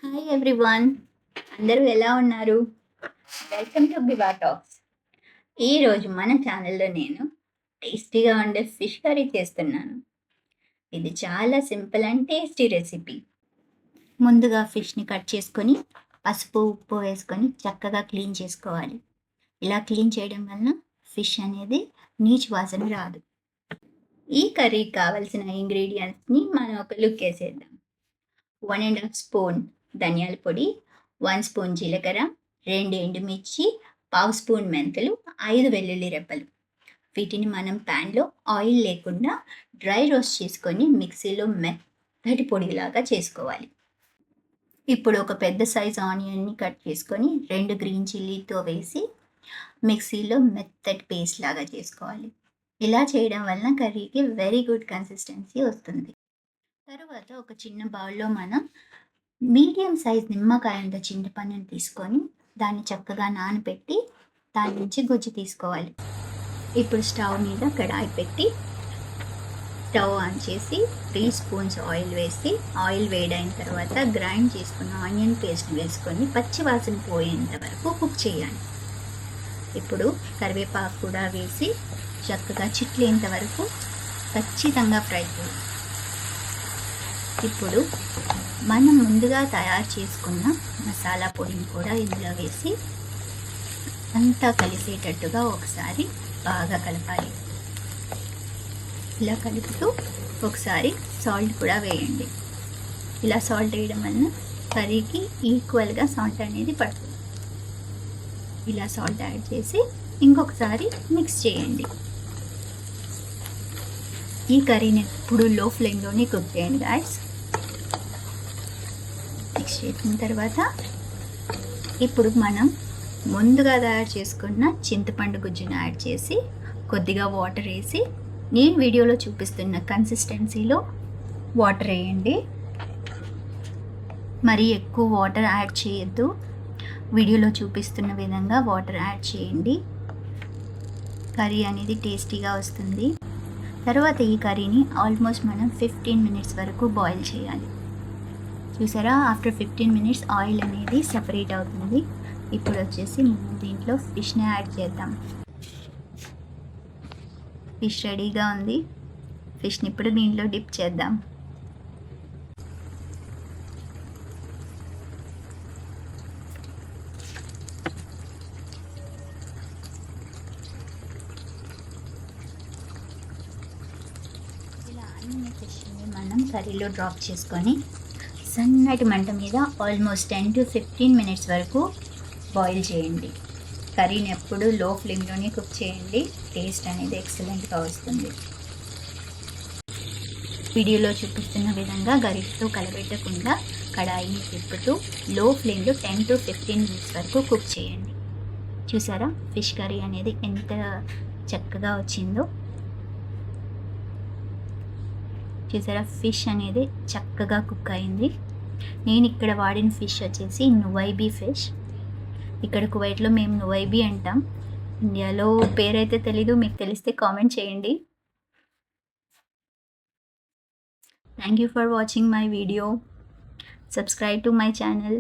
Hi everyone, అందరూ ఎలా ఉన్నారు? Welcome to Biva talks. ఈరోజు మన ఛానల్లో నేను టేస్టీగా ఉండే ఫిష్ కర్రీ చేస్తున్నాను. ఇది చాలా సింపుల్ అండ్ టేస్టీ రెసిపీ. ముందుగా ఫిష్ని కట్ చేసుకొని పసుపు ఉప్పు వేసుకొని చక్కగా క్లీన్ చేసుకోవాలి. ఇలా క్లీన్ చేయడం వలన ఫిష్ అనేది నీచు వాసన రాదు. ఈ కర్రీకి కావాల్సిన ఇంగ్రీడియంట్స్ని మనం ఒక లుక్ వేసేద్దాం. 1.5 స్పూన్ ధనియాల పొడి, 1 స్పూన్ జీలకర్ర, 2 ఎండుమిర్చి, పావు స్పూన్ మెంతులు, 5 వెల్లుల్లి రెబ్బలు. వీటిని మనం ప్యాన్లో ఆయిల్ లేకుండా డ్రై రోస్ట్ చేసుకొని మిక్సీలో మెత్తటి పొడిలాగా చేసుకోవాలి. ఇప్పుడు ఒక పెద్ద సైజ్ ఆనియన్ని కట్ చేసుకొని 2 గ్రీన్ చిల్లీతో వేసి మిక్సీలో మెత్తటి పేస్ట్ లాగా చేసుకోవాలి. ఇలా చేయడం వలన కర్రీకి వెరీ గుడ్ కన్సిస్టెన్సీ వస్తుంది. తర్వాత ఒక చిన్న బౌల్లో మనం మీడియం సైజ్ నిమ్మకాయంత చింతపండుని తీసుకొని దాన్ని చక్కగా నానబెట్టి దాని నుంచి గుజ్జు తీసుకోవాలి. ఇప్పుడు స్టవ్ మీద కడాయి పెట్టి స్టవ్ ఆన్ చేసి 3 స్పూన్స్ ఆయిల్ వేసి ఆయిల్ వేడైన తర్వాత గ్రైండ్ చేసుకున్న ఆనియన్ పేస్ట్ వేసుకొని పచ్చి వాసన పోయేంత వరకు కుక్ చేయాలి. ఇప్పుడు కరివేపాకు కూడా వేసి చక్కగా చిట్లేంత వరకు ఖచ్చితంగా ఫ్రై చేయాలి. ఇప్పుడు మనం ముందుగా తయారు చేసుకున్న మసాలా పొడిని కూడా ఇందులో వేసి అంతా కలిసేటట్టుగా ఒకసారి బాగా కలపాలి. ఇలా కలుపుతూ ఒకసారి సాల్ట్ కూడా వేయండి. ఇలా సాల్ట్ వేయడం వలన కర్రీకి ఈక్వల్గా సాల్ట్ అనేది పడుతుంది. ఇలా సాల్ట్ యాడ్ చేసి ఇంకొకసారి మిక్స్ చేయండి. ఈ కర్రీని ఎప్పుడు లో ఫ్లేమ్లోనే కుక్ చేయండి గాయ్స్. మిక్స్ చేసిన తర్వాత ఇప్పుడు మనం ముందుగా తయారు చేసుకున్న చింతపండు గుజ్జును యాడ్ చేసి కొద్దిగా వాటర్ వేసి నేను వీడియోలో చూపిస్తున్న కన్సిస్టెన్సీలో వాటర్ వేయండి. మరీ ఎక్కువ వాటర్ యాడ్ చేయొద్దు. వీడియోలో చూపిస్తున్న విధంగా వాటర్ యాడ్ చేయండి. కర్రీ అనేది టేస్టీగా వస్తుంది. తర్వాత ఈ కర్రీని ఆల్మోస్ట్ మనం 15 మినిట్స్ వరకు బాయిల్ చేయాలి. చూసారా, ఆఫ్టర్ 15 మినిట్స్ ఆయిల్ అనేది సెపరేట్ అవుతుంది. ఇప్పుడు వచ్చేసి మనం దీంట్లో ఫిష్ని యాడ్ చేద్దాం. ఫిష్ రెడీగా ఉంది. ఫిష్ని ఇప్పుడు దీంట్లో డిప్ చేద్దాం. ఇలా అన్ని ఫిష్ని మనం కర్రీలో డ్రాప్ చేసుకొని సన్నటి మంట మీద ఆల్మోస్ట్ 10 to 15 మినిట్స్ వరకు బాయిల్ చేయండి. కర్రీని ఎప్పుడు లో ఫ్లేమ్లోనే కుక్ చేయండి. టేస్ట్ అనేది ఎక్సలెంట్గా వస్తుంది. వీడియోలో చూపిస్తున్న విధంగా గరిటెతో కలబెట్టకుండా కడాయిని తిప్పుతూ లో ఫ్లేమ్లో 10 to 15 మినిట్స్ వరకు కుక్ చేయండి. చూసారా, ఫిష్ కర్రీ అనేది ఎంత చక్కగా వచ్చిందో. చూసారా, ఫిష్ అనేది చక్కగా కుక్ అయింది. నేను ఇక్కడ వాడిన ఫిష్ వచ్చేసి నువైబీ ఫిష్. ఇక్కడ కువైట్లో మేము నువైబీ అంటాం. ఇండియాలో పేరైతే తెలీదు, మీకు తెలిస్తే కామెంట్ చేయండి. Thank you for watching my video. Subscribe to my channel.